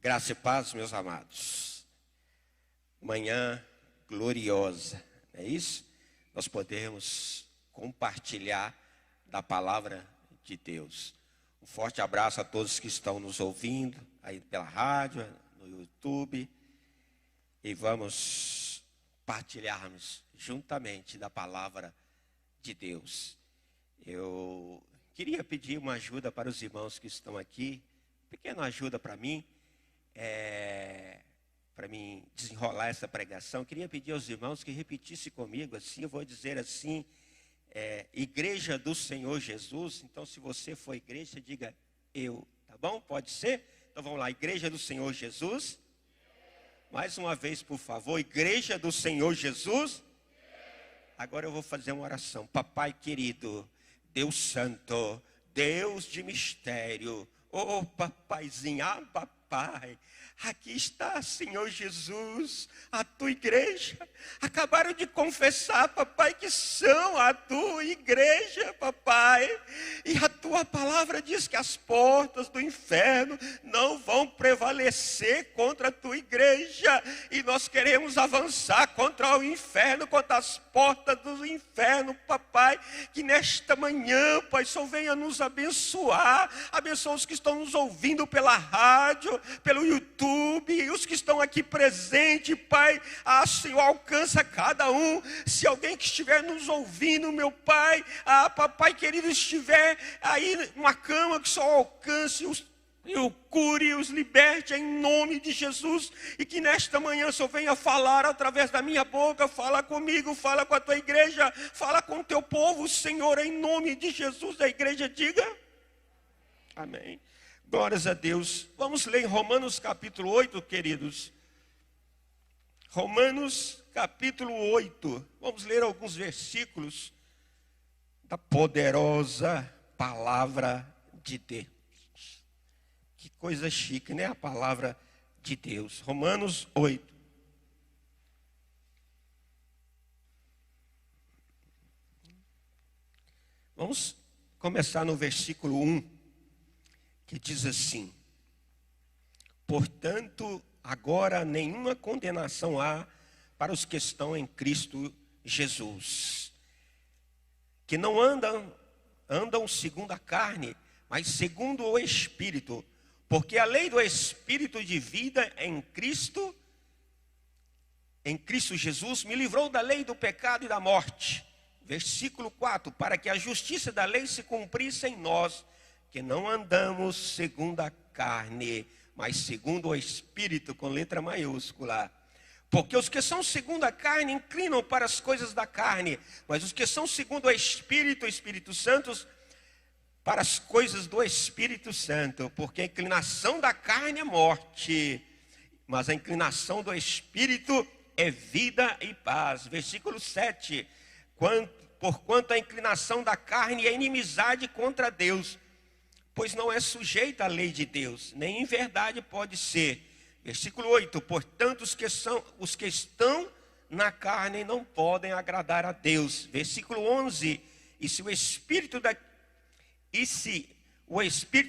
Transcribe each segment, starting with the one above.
Graça e paz, meus amados. Manhã gloriosa, não é isso? Nós podemos compartilhar da palavra de Deus. Um forte abraço a todos que estão nos ouvindo aí pela rádio, no YouTube. E vamos partilharmos juntamente da palavra de Deus. Eu queria pedir uma ajuda para os irmãos que estão aqui, pequena ajuda para mim desenrolar essa pregação. Eu queria pedir aos irmãos que repetissem comigo assim, eu vou dizer assim, Igreja do Senhor Jesus. Então, se você for igreja, diga eu, tá bom? Pode ser? Então vamos lá, Igreja do Senhor Jesus. Mais uma vez, por favor, Igreja do Senhor Jesus. Agora eu vou fazer uma oração. Papai querido, Deus santo, Deus de mistério, oh papaizinho, papai, aqui está, Senhor Jesus, a tua igreja. Acabaram de confessar, papai, que são a tua igreja, papai. E a tua palavra diz que as portas do inferno não vão prevalecer contra a tua igreja. E nós queremos avançar contra o inferno, contra as portas do inferno, papai. Que nesta manhã, Pai, só venha nos abençoar. Abençoa os que estão nos ouvindo pela rádio, pelo YouTube, e os que estão aqui presentes, Pai. Senhor, alcança cada um. Se alguém que estiver nos ouvindo, meu Pai, papai querido, estiver aí numa cama, que só alcance o cure, os liberte em nome de Jesus. E que nesta manhã só venha falar através da minha boca. Fala comigo, fala com a tua igreja, fala com o teu povo, Senhor, em nome de Jesus. A igreja diga amém. Glórias a Deus. Vamos ler em Romanos capítulo 8, queridos. Romanos capítulo 8. Vamos ler alguns versículos da poderosa palavra de Deus. Que coisa chique, né? A palavra de Deus. Romanos 8. Vamos começar no versículo 1. Que diz assim: portanto, agora nenhuma condenação há para os que estão em Cristo Jesus, que não andam segundo a carne, mas segundo o Espírito, porque a lei do Espírito de vida em Cristo Jesus me livrou da lei do pecado e da morte. Versículo 4, para que a justiça da lei se cumprisse em nós, que não andamos segundo a carne, mas segundo o Espírito, com letra maiúscula. Porque os que são segundo a carne inclinam para as coisas da carne, mas os que são segundo o Espírito Santo, para as coisas do Espírito Santo. Porque a inclinação da carne é morte, mas a inclinação do Espírito é vida e paz. Versículo 7, porquanto a inclinação da carne é inimizade contra Deus, pois não é sujeita à lei de Deus, nem em verdade pode ser. Versículo 8, portanto os que estão na carne não podem agradar a Deus. Versículo 11, e se o Espírito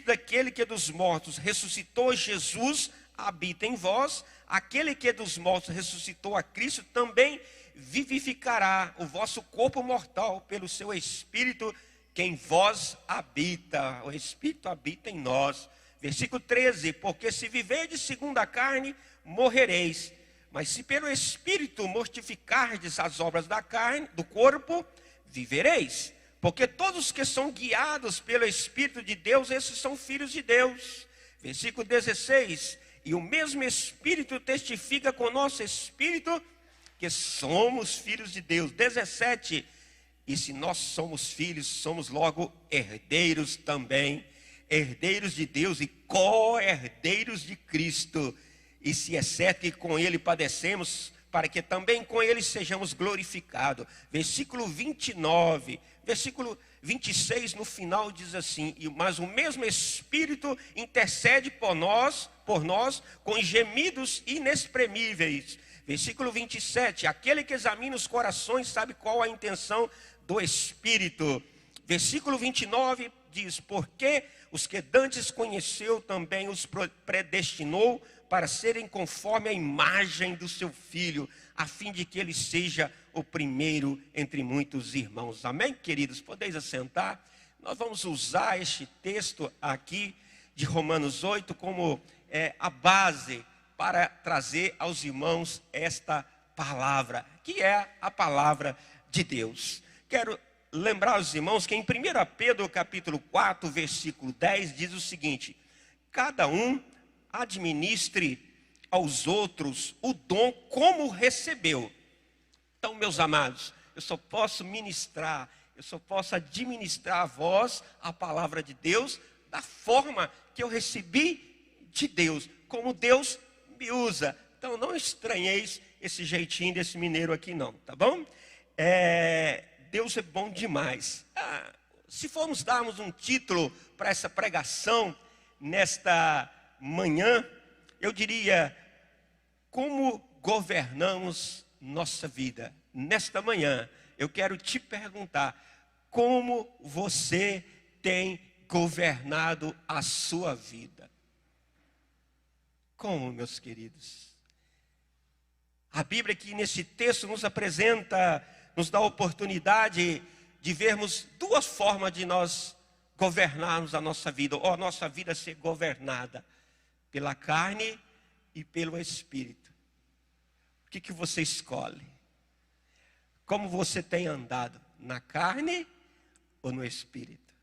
daquele que é dos mortos ressuscitou Jesus habita em vós, aquele que é dos mortos ressuscitou a Cristo também vivificará o vosso corpo mortal pelo seu Espírito que em vós habita. O Espírito habita em nós. Versículo 13, porque se viverdes segundo a carne, morrereis. Mas se pelo Espírito mortificardes as obras da carne, do corpo, vivereis. Porque todos que são guiados pelo Espírito de Deus, esses são filhos de Deus. Versículo 16, e o mesmo Espírito testifica com o nosso Espírito que somos filhos de Deus. 17, e se nós somos filhos, somos logo herdeiros também, herdeiros de Deus e co-herdeiros de Cristo. E se é certo que com Ele padecemos, para que também com Ele sejamos glorificados. Versículo 29, versículo 26 no final diz assim: mas o mesmo Espírito intercede por nós com gemidos inexprimíveis. Versículo 27, aquele que examina os corações sabe qual a intenção do Espírito. Versículo 29 diz, porque os que dantes conheceu também os predestinou para serem conforme a imagem do seu Filho, a fim de que ele seja o primeiro entre muitos irmãos. Amém, queridos? Podeis assentar. Nós vamos usar este texto aqui de Romanos 8 como a base para trazer aos irmãos esta palavra, que é a palavra de Deus. Quero lembrar aos irmãos que em 1 Pedro capítulo 4, versículo 10, diz o seguinte: cada um administre aos outros o dom como recebeu. Então, meus amados, eu só posso ministrar, eu só posso administrar a vós a palavra de Deus da forma que eu recebi de Deus, como Deus me usa. Então, não estranheis esse jeitinho desse mineiro aqui não, tá bom? Deus é bom demais. Se formos darmos um título para essa pregação nesta manhã, eu diria: como governamos nossa vida? Nesta manhã, eu quero te perguntar: como você tem governado a sua vida? Como, meus queridos? A Bíblia aqui nesse texto nos apresenta, nos dá a oportunidade de vermos duas formas de nós governarmos a nossa vida, ou a nossa vida ser governada pela carne e pelo Espírito. O que você escolhe? Como você tem andado? Na carne ou no Espírito?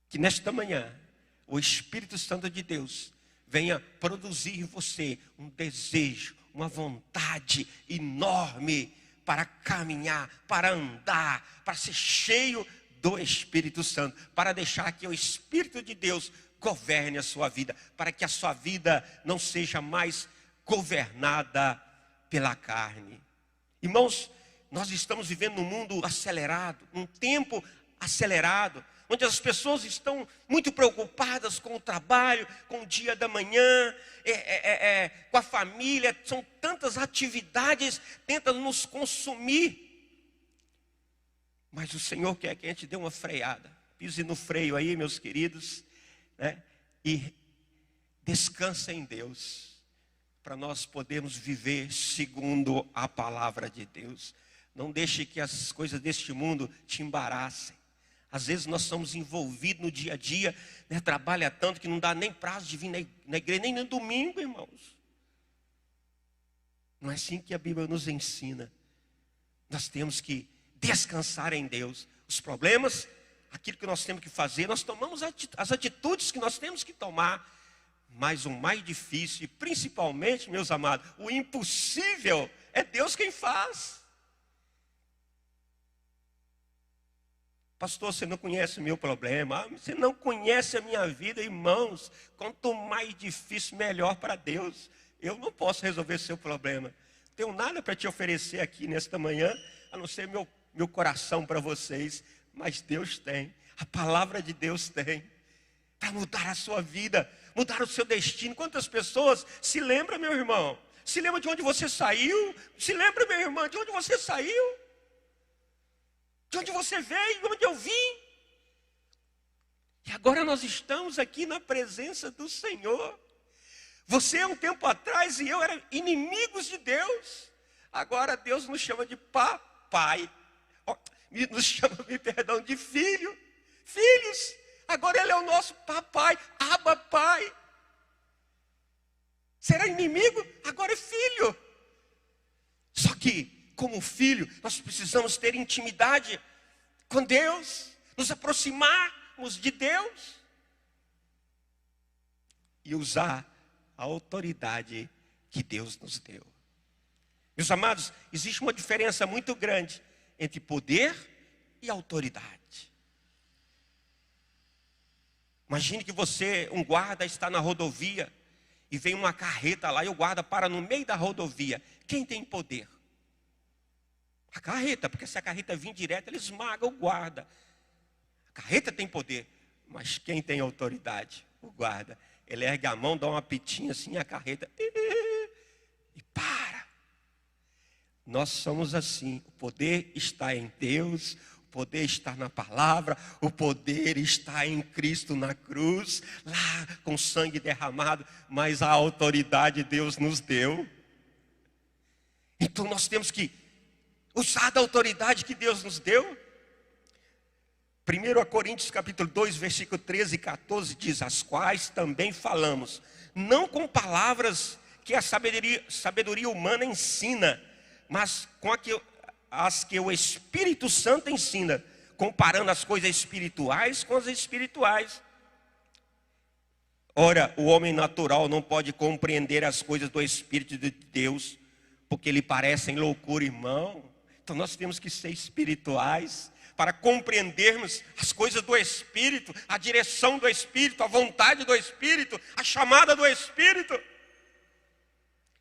Que nesta manhã o Espírito Santo de Deus venha produzir em você um desejo, uma vontade enorme para caminhar, para andar, para ser cheio do Espírito Santo, para deixar que o Espírito de Deus governe a sua vida, para que a sua vida não seja mais governada pela carne. Irmãos, nós estamos vivendo num mundo acelerado, um tempo acelerado, onde as pessoas estão muito preocupadas com o trabalho, com o dia da manhã, com a família. São tantas atividades que tentam nos consumir. Mas o Senhor quer que a gente dê uma freada. Pise no freio aí, meus queridos, né? E descansa em Deus, para nós podermos viver segundo a palavra de Deus. Não deixe que as coisas deste mundo te embaraçem. Às vezes nós somos envolvidos no dia a dia, né? Trabalha tanto que não dá nem prazo de vir na igreja, nem no domingo, irmãos. Não é assim que a Bíblia nos ensina. Nós temos que descansar em Deus. Os problemas, aquilo que nós temos que fazer, nós tomamos as atitudes que nós temos que tomar. Mas o mais difícil, e principalmente, meus amados, o impossível, é Deus quem faz. Pastor, você não conhece o meu problema. Você não conhece a minha vida, irmãos. Quanto mais difícil, melhor para Deus. Eu não posso resolver seu problema. Não tenho nada para te oferecer aqui nesta manhã, a não ser meu coração para vocês. Mas Deus tem. A palavra de Deus tem. Para mudar a sua vida, mudar o seu destino. Quantas pessoas se lembram, meu irmão? Se lembra de onde você saiu? Se lembra, minha irmã, de onde você saiu? De onde você veio, de onde eu vim. E agora nós estamos aqui na presença do Senhor. Você, um tempo atrás, e eu eram inimigos de Deus. Agora Deus nos chama de papai. Nos chama, perdão, de filho. Filhos. Agora Ele é o nosso papai. Abba, pai. Será inimigo? Agora é filho. Só que, como filho, nós precisamos ter intimidade com Deus, nos aproximarmos de Deus e usar a autoridade que Deus nos deu. Meus amados, existe uma diferença muito grande entre poder e autoridade. Imagine que você, um guarda, está na rodovia e vem uma carreta lá e o guarda para no meio da rodovia. Quem tem poder? A carreta, porque se a carreta vir direto, ele esmaga o guarda. A carreta tem poder, mas quem tem autoridade? O guarda. Ele ergue a mão, dá uma pitinha assim, a carreta e para. Nós somos assim, o poder está em Deus, o poder está na palavra, o poder está em Cristo na cruz, lá com sangue derramado, mas a autoridade Deus nos deu. Então nós temos que usar da autoridade que Deus nos deu. 1 Coríntios capítulo 2, versículo 13 e 14 diz: as quais também falamos, não com palavras que a sabedoria humana ensina, mas com as que o Espírito Santo ensina, comparando as coisas espirituais com as espirituais. Ora, o homem natural não pode compreender as coisas do Espírito de Deus, porque lhe parecem loucura, irmão. Então nós temos que ser espirituais para compreendermos as coisas do Espírito, a direção do Espírito, a vontade do Espírito, a chamada do Espírito.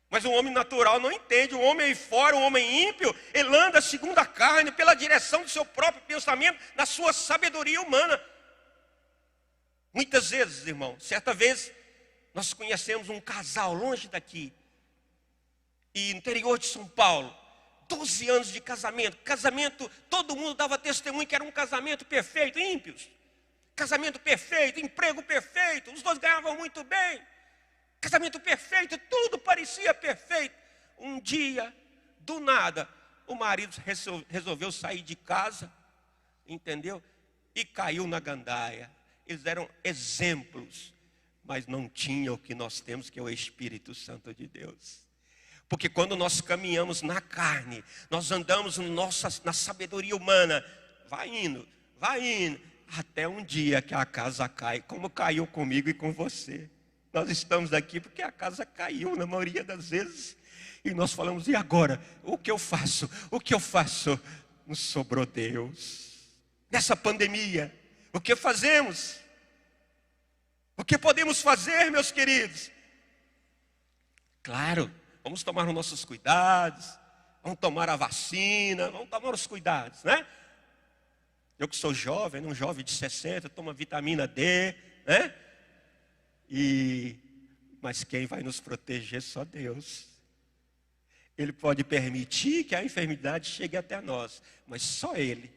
Mas o homem natural não entende. O homem aí fora, o homem ímpio, ele anda segundo a carne, pela direção do seu próprio pensamento, na sua sabedoria humana. Muitas vezes, irmão, certa vez, nós conhecemos um casal longe daqui, e interior de São Paulo, 12 anos de casamento. Casamento, todo mundo dava testemunho que era um casamento perfeito, ímpios. Casamento perfeito, emprego perfeito, os dois ganhavam muito bem. Casamento perfeito, tudo parecia perfeito. Um dia, do nada, o marido resolveu sair de casa, entendeu? E caiu na gandaia. Eles eram exemplos, mas não tinham o que nós temos, que é o Espírito Santo de Deus. Porque quando nós caminhamos na carne, nós andamos na sabedoria humana, vai indo, até um dia que a casa cai, como caiu comigo e com você. Nós estamos aqui porque a casa caiu na maioria das vezes. E nós falamos, e agora? O que eu faço? O que eu faço? Nos sobrou Deus. Nessa pandemia, o que fazemos? O que podemos fazer, meus queridos? Claro, vamos tomar os nossos cuidados, vamos tomar a vacina, vamos tomar os cuidados, né? Eu que sou jovem, um jovem de 60, tomo vitamina D, né? Mas quem vai nos proteger? Só Deus. Ele pode permitir que a enfermidade chegue até nós, mas só Ele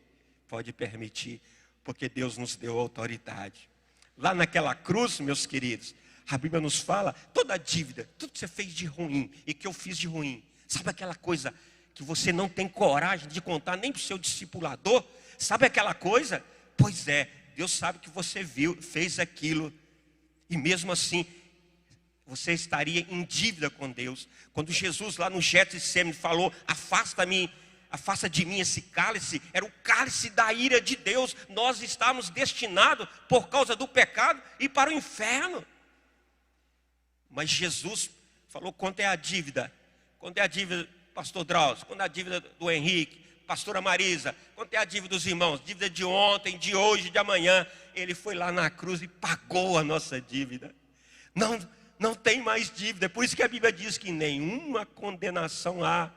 pode permitir, porque Deus nos deu autoridade. Lá naquela cruz, meus queridos, a Bíblia nos fala, toda a dívida, tudo que você fez de ruim e que eu fiz de ruim, sabe aquela coisa que você não tem coragem de contar nem para o seu discipulador? Sabe aquela coisa? Pois é, Deus sabe que você fez aquilo. E mesmo assim, você estaria em dívida com Deus. Quando Jesus lá no Getsemane falou, afasta de mim esse cálice, era o cálice da ira de Deus. Nós estávamos destinados, por causa do pecado, ir para o inferno. Mas Jesus falou, quanto é a dívida? Quanto é a dívida, pastor Drauzio? Quanto é a dívida do Henrique? Pastora Marisa? Quanto é a dívida dos irmãos? Dívida de ontem, de hoje, de amanhã. Ele foi lá na cruz e pagou a nossa dívida. Não tem mais dívida. É por isso que a Bíblia diz que nenhuma condenação há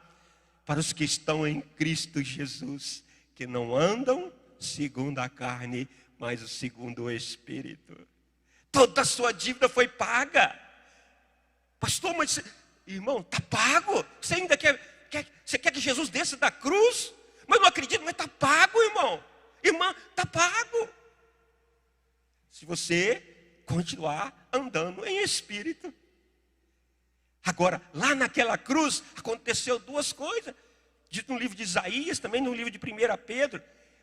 para os que estão em Cristo Jesus, que não andam segundo a carne, mas segundo o Espírito. Toda a sua dívida foi paga. Pastor, mas irmão, está pago. Você ainda quer que Jesus desça da cruz? Mas não acredito, mas está pago, irmão. Irmã, está pago. Se você continuar andando em espírito. Agora, lá naquela cruz, aconteceu duas coisas. Dito no livro de Isaías, também no livro de 1 Pedro.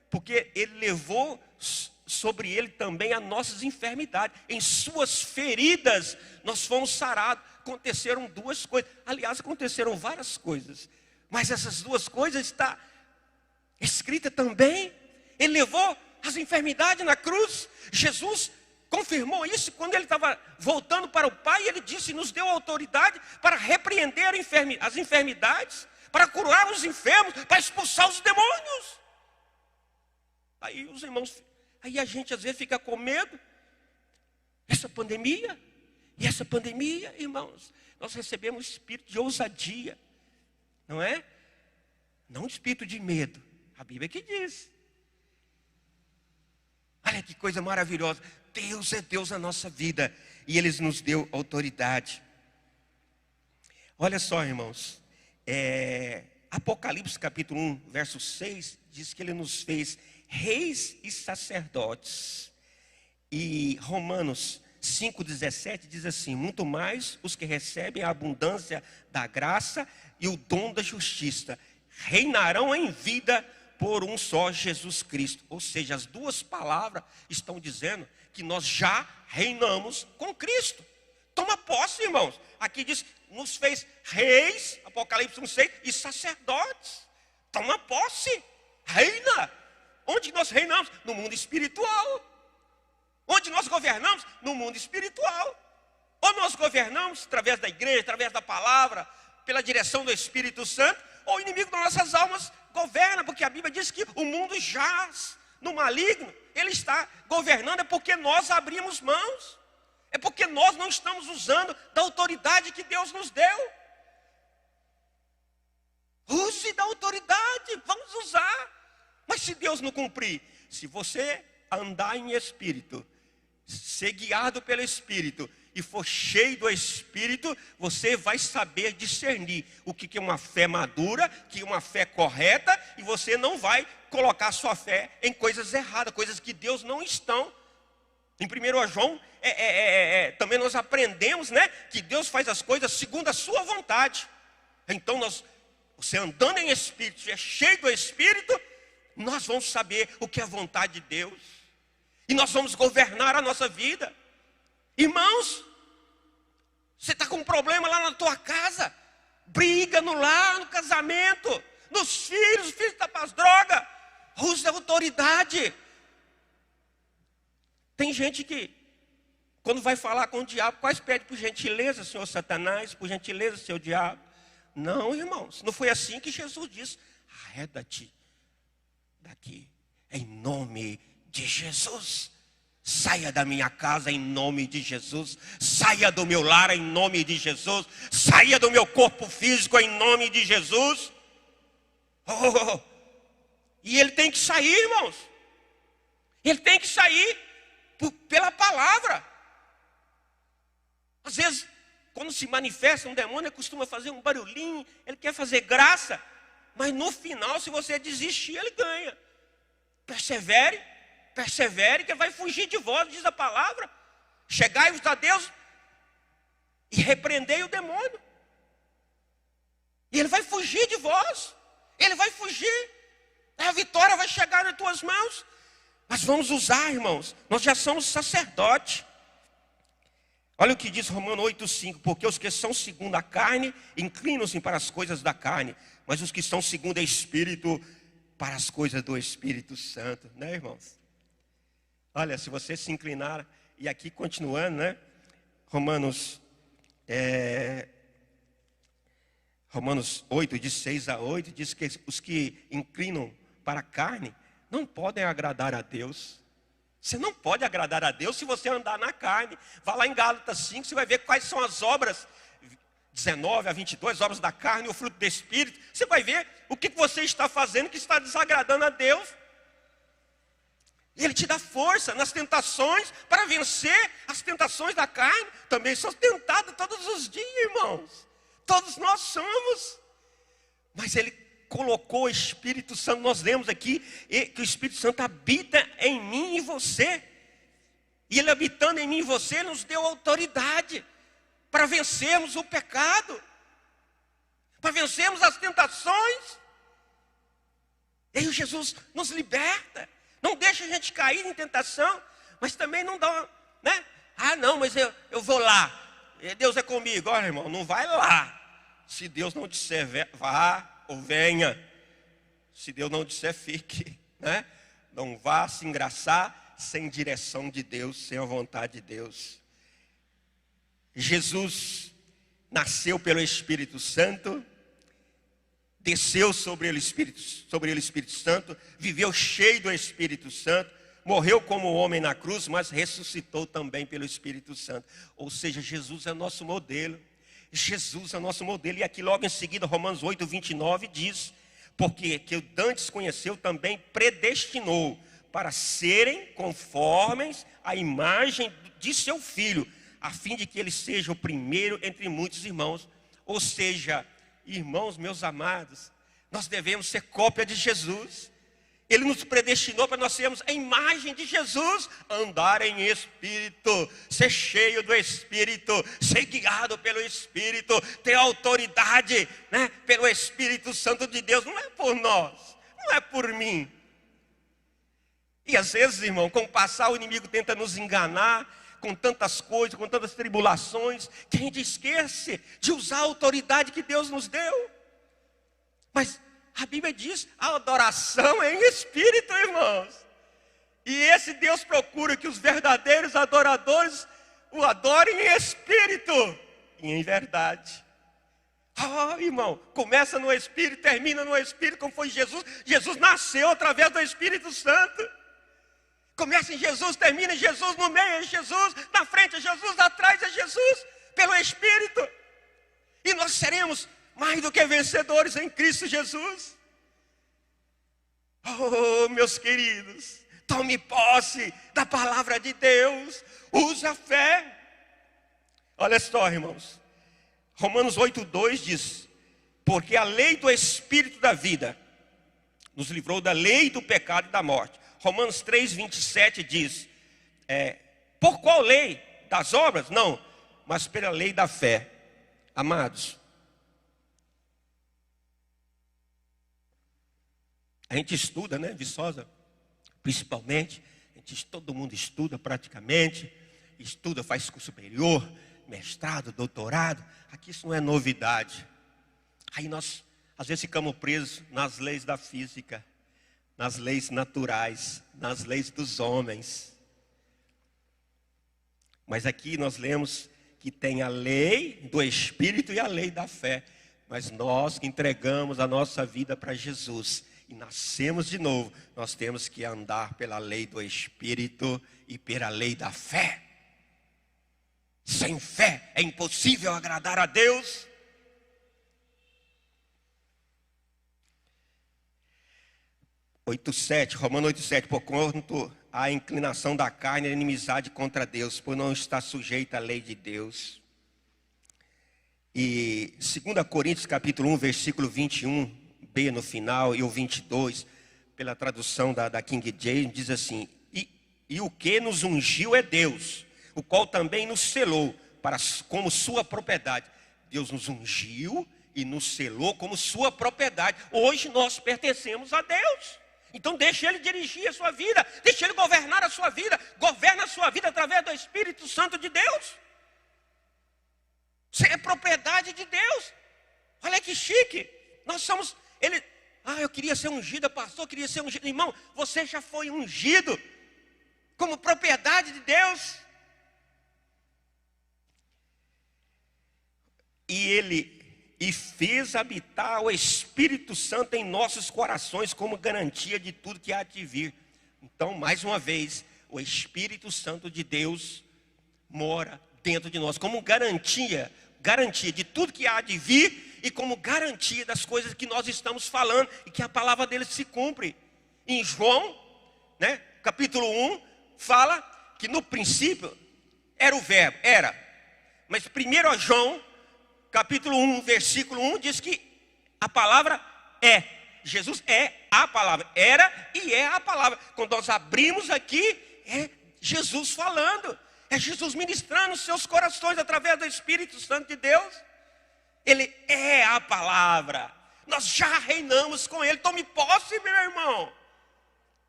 Porque ele levou sobre ele também as nossas enfermidades. Em suas feridas, nós fomos sarados. Aconteceram duas coisas. Aliás, aconteceram várias coisas. Mas essas duas coisas estão escritas também. Ele levou as enfermidades na cruz. Jesus confirmou isso quando ele estava voltando para o Pai. Ele disse, nos deu autoridade para repreender as enfermidades, para curar os enfermos, para expulsar os demônios. Aí os irmãos, aí a gente às vezes fica com medo. Essa pandemia, irmãos, nós recebemos espírito de ousadia, não é? Não espírito de medo, a Bíblia que diz. Olha que coisa maravilhosa. Deus é Deus na nossa vida e Ele nos deu autoridade. Olha só, irmãos, Apocalipse capítulo 1, verso 6, diz que Ele nos fez reis e sacerdotes. E Romanos 5,17 diz assim: muito mais os que recebem a abundância da graça e o dom da justiça reinarão em vida por um só Jesus Cristo. Ou seja, as duas palavras estão dizendo que nós já reinamos com Cristo. Toma posse, irmãos. Aqui diz, nos fez reis, Apocalipse 1,6, e sacerdotes. Toma posse, reina. Onde nós reinamos? No mundo espiritual. Onde nós governamos? No mundo espiritual. Ou nós governamos através da igreja, através da palavra, pela direção do Espírito Santo, ou o inimigo das nossas almas governa, porque a Bíblia diz que o mundo jaz no maligno. Ele está governando, é porque nós abrimos mãos. É porque nós não estamos usando da autoridade que Deus nos deu. Use da autoridade, vamos usar. Mas se Deus não cumprir, se você andar em espírito, ser guiado pelo Espírito e for cheio do Espírito, você vai saber discernir o que é uma fé madura, que é uma fé correta, e você não vai colocar sua fé em coisas erradas, coisas que Deus não estão. Em 1 João, também nós aprendemos, né, que Deus faz as coisas segundo a sua vontade. Então, você andando em Espírito, é cheio do Espírito, nós vamos saber o que é a vontade de Deus. E nós vamos governar a nossa vida. Irmãos, você está com um problema lá na tua casa. Briga no lar, no casamento, nos filhos, os filhos estão para as drogas. Use a autoridade. Tem gente que, quando vai falar com o diabo, quase pede por gentileza, senhor Satanás, por gentileza, seu diabo. Não, irmãos, não foi assim que Jesus disse. Arreda-te daqui, em nome de Jesus. Saia da minha casa em nome de Jesus. Saia do meu lar em nome de Jesus. Saia do meu corpo físico em nome de Jesus. Oh. E ele tem que sair, irmãos. Ele tem que sair pela palavra. Às vezes, quando se manifesta um demônio, ele costuma fazer um barulhinho, ele quer fazer graça, mas no final, se você desistir, ele ganha. Persevere, que vai fugir de vós, diz a palavra. Chegai-vos a Deus e repreendei o demônio. E ele vai fugir de vós. Ele vai fugir. A vitória vai chegar nas tuas mãos. Mas vamos usar, irmãos. Nós já somos sacerdotes. Olha o que diz Romanos 8,5. Porque os que são segundo a carne inclinam-se para as coisas da carne, mas os que são segundo o Espírito, para as coisas do Espírito Santo. Né, irmãos? Olha, se você se inclinar, e aqui continuando, né? Romanos 8, de 6 a 8, diz que os que inclinam para a carne não podem agradar a Deus. Você não pode agradar a Deus se você andar na carne. Vá lá em Gálatas 5, você vai ver quais são as obras, 19 a 22, obras da carne, o fruto do Espírito. Você vai ver o que você está fazendo que está desagradando a Deus. E Ele te dá força nas tentações para vencer as tentações da carne. Também sou tentado todos os dias, irmãos. Todos nós somos. Mas Ele colocou o Espírito Santo. Nós lemos aqui que o Espírito Santo habita em mim e você. E Ele habitando em mim e você, Ele nos deu autoridade para vencermos o pecado, para vencermos as tentações. E aí Jesus nos liberta. Não deixa a gente cair em tentação, mas também não dá, né? Ah, não, mas eu vou lá. Deus é comigo. Olha, irmão, não vai lá. Se Deus não disser, vá ou venha. Se Deus não disser, fique, né? Não vá se engraçar sem direção de Deus, sem a vontade de Deus. Jesus nasceu pelo Espírito Santo, desceu sobre ele o Espírito Santo, viveu cheio do Espírito Santo, morreu como homem na cruz, mas ressuscitou também pelo Espírito Santo. Ou seja, Jesus é nosso modelo. Jesus é nosso modelo. E aqui logo em seguida, Romanos 8, 29 diz: porque que o dantes conheceu também predestinou para serem conformes à imagem de seu Filho, a fim de que ele seja o primeiro entre muitos irmãos. Ou seja, irmãos, meus amados, nós devemos ser cópia de Jesus. Ele nos predestinou para nós sermos a imagem de Jesus, andar em Espírito, ser cheio do Espírito, ser guiado pelo Espírito, ter autoridade, né, pelo Espírito Santo de Deus. Não é por nós, não é por mim. E às vezes, irmão, com o passar o inimigo tenta nos enganar com tantas coisas, com tantas tribulações, que a gente esquece de usar a autoridade que Deus nos deu. Mas a Bíblia diz, a adoração é em espírito, irmãos. E esse Deus procura que os verdadeiros adoradores o adorem em espírito e em verdade. Irmão, começa no espírito, termina no espírito, como foi Jesus. Jesus nasceu através do Espírito Santo. Começa em Jesus, termina em Jesus, no meio é Jesus, na frente é Jesus, atrás é Jesus, pelo Espírito. E nós seremos mais do que vencedores em Cristo Jesus. Meus queridos, tome posse da palavra de Deus, use a fé. Olha só, irmãos, Romanos 8:2 diz: porque a lei do Espírito da vida nos livrou da lei do pecado e da morte. Romanos 3:27 diz: por qual lei? Das obras? Não, mas pela lei da fé. Amados, a gente estuda, né, Viçosa? Principalmente, todo mundo estuda praticamente, estuda, faz curso superior, mestrado, doutorado. Aqui isso não é novidade. Aí nós, às vezes, ficamos presos nas leis da física, nas leis naturais, nas leis dos homens. Mas aqui nós lemos que tem a lei do Espírito e a lei da fé. Mas nós que entregamos a nossa vida para Jesus e nascemos de novo, nós temos que andar pela lei do Espírito e pela lei da fé. Sem fé é impossível agradar a Deus. Romanos 8:7, porquanto a inclinação da carne é inimizade contra Deus, por não estar sujeita à lei de Deus. E 2 Coríntios capítulo 1, versículo 21b no final, e o 22, pela tradução da King James, diz assim: e o que nos ungiu é Deus, o qual também nos selou como sua propriedade. Deus nos ungiu e nos selou como sua propriedade. Hoje nós pertencemos a Deus. Então deixe Ele dirigir a sua vida, deixe Ele governar a sua vida. Governa a sua vida através do Espírito Santo de Deus. Você é propriedade de Deus. Olha que chique. Nós somos, eu queria ser ungido, pastor, eu queria ser ungido. Irmão, você já foi ungido como propriedade de Deus. E fez habitar o Espírito Santo em nossos corações como garantia de tudo que há de vir. Então, mais uma vez, o Espírito Santo de Deus mora dentro de nós como garantia de tudo que há de vir e como garantia das coisas que nós estamos falando e que a palavra dele se cumpre. Em João, né, capítulo 1, fala que no princípio era o verbo, mas 1 João capítulo 1, versículo 1 diz que a palavra é. Jesus é a palavra. Era e é a palavra. Quando nós abrimos aqui, é Jesus falando. É Jesus ministrando os seus corações através do Espírito Santo de Deus. Ele é a palavra. Nós já reinamos com Ele. Tome posse, meu irmão.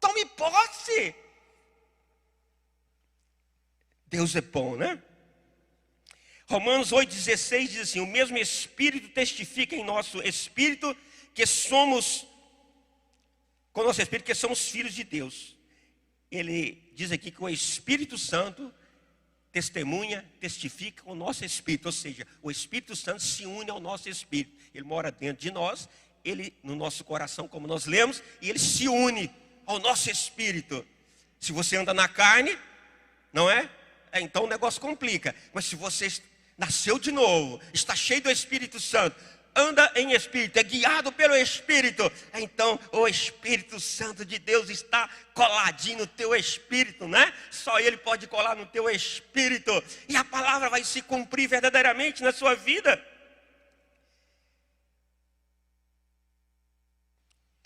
Tome posse. Deus é bom, né? Romanos 8,16 diz assim: o mesmo Espírito testifica em nosso Espírito que somos, com o nosso Espírito, que somos filhos de Deus. Ele diz aqui que o Espírito Santo testifica com o nosso Espírito, ou seja, o Espírito Santo se une ao nosso Espírito. Ele mora dentro de nós, ele no nosso coração, como nós lemos, e ele se une ao nosso Espírito. Se você anda na carne, não é? Então o negócio complica. Mas se você nasceu de novo, está cheio do Espírito Santo, anda em Espírito, é guiado pelo Espírito, então o Espírito Santo de Deus está coladinho no teu Espírito, né? Só Ele pode colar no teu Espírito, e a palavra vai se cumprir verdadeiramente na sua vida.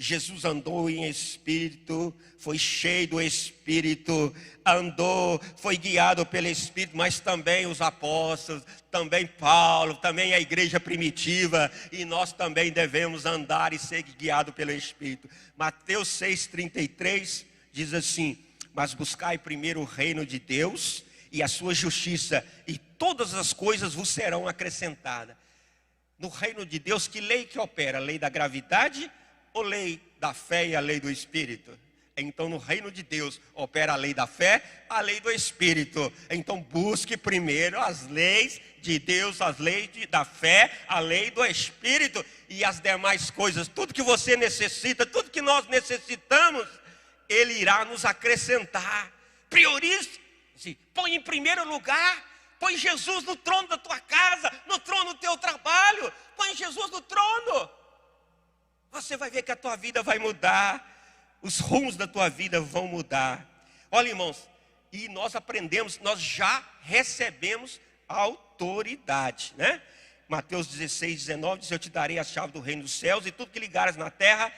Jesus andou em Espírito, foi cheio do Espírito, andou, foi guiado pelo Espírito, mas também os apóstolos, também Paulo, também a igreja primitiva, e nós também devemos andar e ser guiado pelo Espírito. Mateus 6,33 diz assim: mas buscai primeiro o reino de Deus e a sua justiça, e todas as coisas vos serão acrescentadas. No reino de Deus, que lei que opera? A lei da gravidade ou lei da fé e a lei do Espírito? Então no reino de Deus opera a lei da fé, a lei do Espírito. Então busque primeiro as leis de Deus, as leis da fé, a lei do Espírito, e as demais coisas, tudo que você necessita, tudo que nós necessitamos, Ele irá nos acrescentar. Priorize, põe em primeiro lugar. Põe Jesus no trono da tua casa, no trono do teu trabalho. Põe Jesus no trono. Você vai ver que a tua vida vai mudar. Os rumos da tua vida vão mudar. Olha, irmãos, e nós aprendemos, nós já recebemos autoridade, né? Mateus 16:19 diz: eu te darei a chave do reino dos céus, e tudo que ligares na terra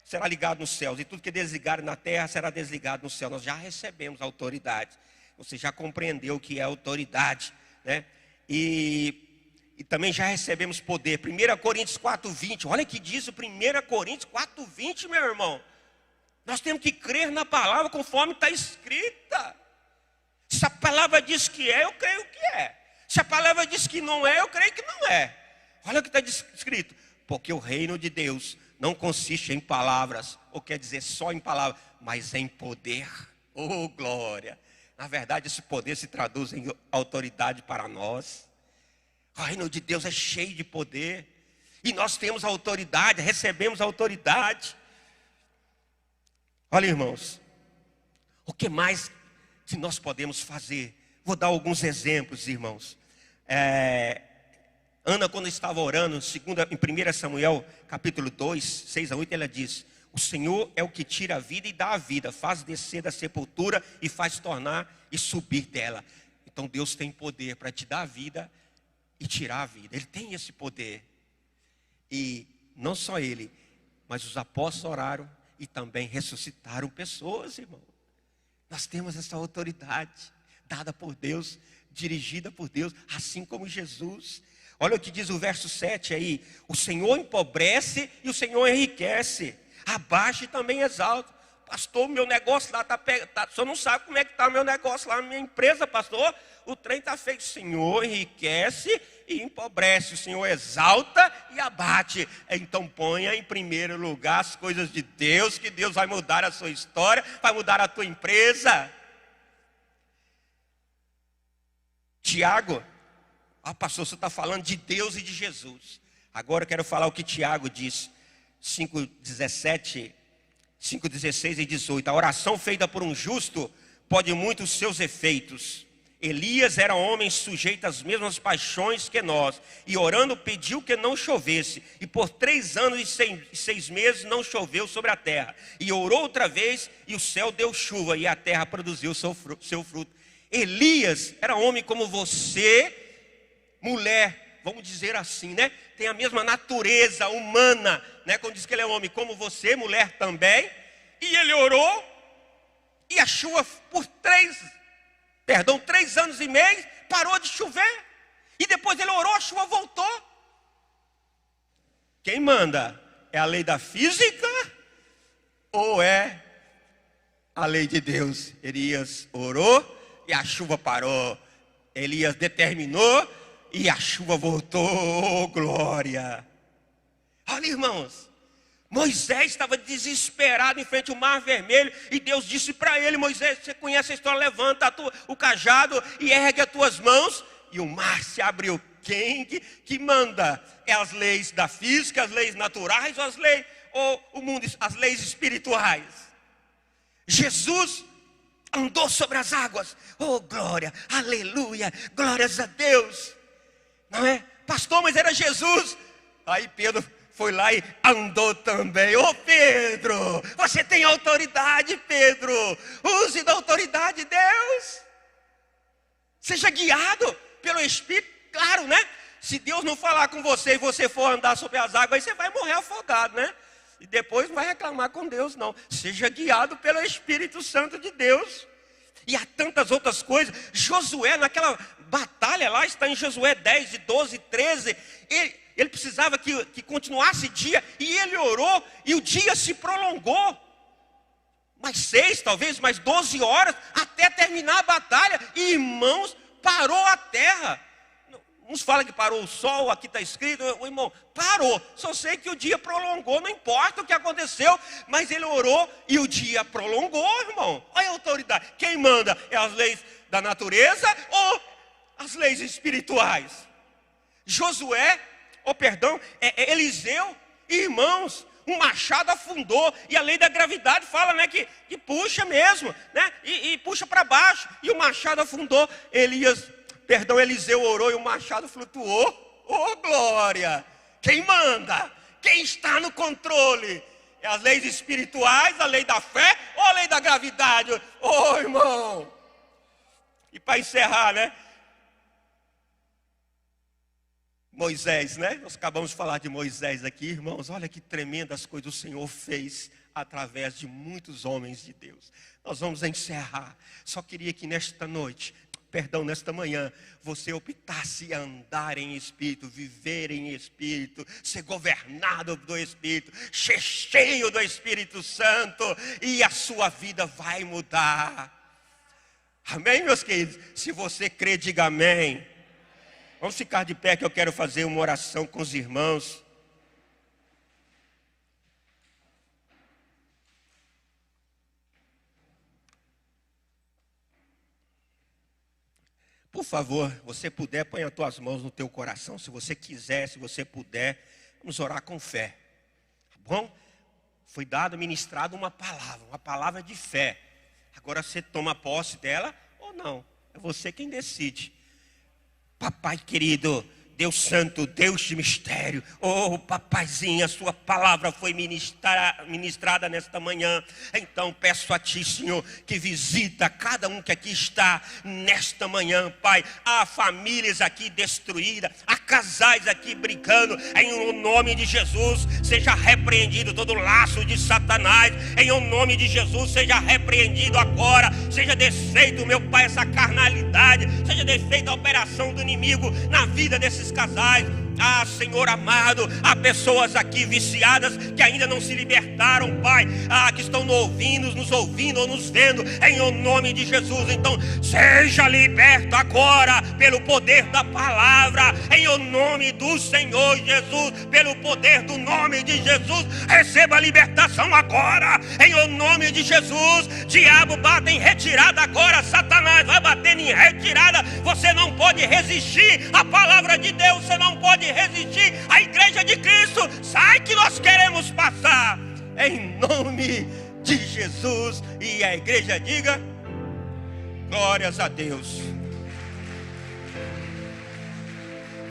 será ligado nos céus, e tudo que desligares na terra será desligado no céu. Nós já recebemos autoridade. Você já compreendeu o que é autoridade, né? E também já recebemos poder. 1 Coríntios 4:20, olha que diz o 1 Coríntios 4:20, meu irmão. Nós temos que crer na palavra conforme está escrita. Se a palavra diz que é, eu creio que é. Se a palavra diz que não é, eu creio que não é. Olha o que está escrito: porque o reino de Deus não consiste em palavras, ou quer dizer só em palavras, mas em poder. Oh, glória! Na verdade, esse poder se traduz em autoridade para nós. O reino de Deus é cheio de poder. E nós temos autoridade, recebemos autoridade. Olha, irmãos, o que mais que nós podemos fazer? Vou dar alguns exemplos, irmãos. Ana, quando estava orando, em 1 Samuel, capítulo 2, 6-8, ela diz: o Senhor é o que tira a vida e dá a vida, faz descer da sepultura e faz tornar e subir dela. Então Deus tem poder para te dar a vida e tirar a vida. Ele tem esse poder. E não só Ele, mas os apóstolos oraram e também ressuscitaram pessoas, irmão. Nós temos essa autoridade dada por Deus, dirigida por Deus, assim como Jesus. Olha o que diz o verso 7 aí: o Senhor empobrece e o Senhor enriquece, abaixa e também exalta. Pastor, meu negócio lá o senhor não sabe como é que está o meu negócio lá na minha empresa, pastor. O trem está feito. O Senhor enriquece e empobrece, o Senhor exalta e abate. Então ponha em primeiro lugar as coisas de Deus, que Deus vai mudar a sua história, vai mudar a tua empresa. Tiago, pastor, você está falando de Deus e de Jesus. Agora eu quero falar o que Tiago diz, 5:17, 5:16 e 18. A oração feita por um justo pode muito os seus efeitos. Elias era homem sujeito às mesmas paixões que nós, e orando pediu que não chovesse, e por 3 anos e 6 meses não choveu sobre a terra. E orou outra vez, e o céu deu chuva, e a terra produziu seu fruto. Elias era homem como você, mulher, vamos dizer assim, né? Tem a mesma natureza humana, né? Quando diz que ele é homem como você, mulher também. E ele orou, e a chuva por 3 anos e meio, parou de chover. E depois ele orou, a chuva voltou. Quem manda? É a lei da física ou é a lei de Deus? Elias orou e a chuva parou. Elias determinou e a chuva voltou. Oh, glória! Olha, irmãos, Moisés estava desesperado em frente ao mar vermelho, e Deus disse para ele: Moisés, você conhece a história, levanta o cajado e ergue as tuas mãos, e o mar se abriu. Quem que manda? É as leis da física, as leis naturais, ou o mundo, as leis espirituais? Jesus andou sobre as águas. Oh, glória, aleluia, glórias a Deus. Não é? Pastor, mas era Jesus. Aí Pedro foi lá e andou também. Ô, Pedro, você tem autoridade, Pedro. Use da autoridade de Deus. Seja guiado pelo Espírito. Claro, né? Se Deus não falar com você e você for andar sobre as águas, aí você vai morrer afogado, né? E depois não vai reclamar com Deus, não. Seja guiado pelo Espírito Santo de Deus. E há tantas outras coisas. Josué, naquela batalha lá, está em Josué 10, de 12, 13. Ele precisava que continuasse dia. E ele orou e o dia se prolongou. Mais 6, talvez, mais 12 horas, até terminar a batalha. E, irmãos, parou a terra. Uns falam que parou o sol, aqui está escrito, irmão, parou. Só sei que o dia prolongou, não importa o que aconteceu, mas ele orou e o dia prolongou, irmão. Olha a autoridade. Quem manda? É as leis da natureza ou as leis espirituais? Josué, Eliseu, irmãos, um machado afundou, e a lei da gravidade fala, né, que puxa mesmo, né, e puxa para baixo, e o machado afundou. Eliseu orou e o machado flutuou. Oh, glória! Quem manda? Quem está no controle? É as leis espirituais, a lei da fé ou a lei da gravidade? Oh, irmão! E para encerrar, né? Moisés, né? Nós acabamos de falar de Moisés aqui, irmãos. Olha que tremendas coisas o Senhor fez através de muitos homens de Deus. Nós vamos encerrar. Só queria que nesta manhã, você optasse a andar em Espírito, viver em Espírito, ser governado do Espírito, ser cheio do Espírito Santo, e a sua vida vai mudar. Amém, meus queridos? Se você crê, diga amém. Vamos ficar de pé que eu quero fazer uma oração com os irmãos. Por favor, você puder, põe as tuas mãos no teu coração. Se você quiser, se você puder, vamos orar com fé. Tá bom? Foi ministrado uma palavra de fé. Agora você toma posse dela ou não. É você quem decide. Papai querido, Deus santo, Deus de mistério. Oh, papaizinho, a sua palavra foi ministrada nesta manhã. Então peço a ti, Senhor, que visita cada um que aqui está nesta manhã, Pai. Há famílias aqui destruídas, há casais aqui brincando. Em nome de Jesus, seja repreendido todo laço de Satanás. Em nome de Jesus, seja repreendido agora. Seja desfeito, meu Pai, essa carnalidade. Seja desfeita a operação do inimigo na vida desses casais. Ah, Senhor amado, há pessoas aqui viciadas que ainda não se libertaram, Pai. Ah, que estão nos ouvindo ou nos vendo, em nome de Jesus. Então, seja liberto agora pelo poder da palavra, em nome do Senhor Jesus, pelo poder do nome de Jesus. Receba a libertação agora, em nome de Jesus. Diabo, bate em retirada agora. Satanás vai batendo em retirada. Você não pode resistir à palavra de Deus, você não pode resistir à igreja de Cristo. Sai que nós queremos passar, em nome de Jesus. E a igreja diga: glórias a Deus.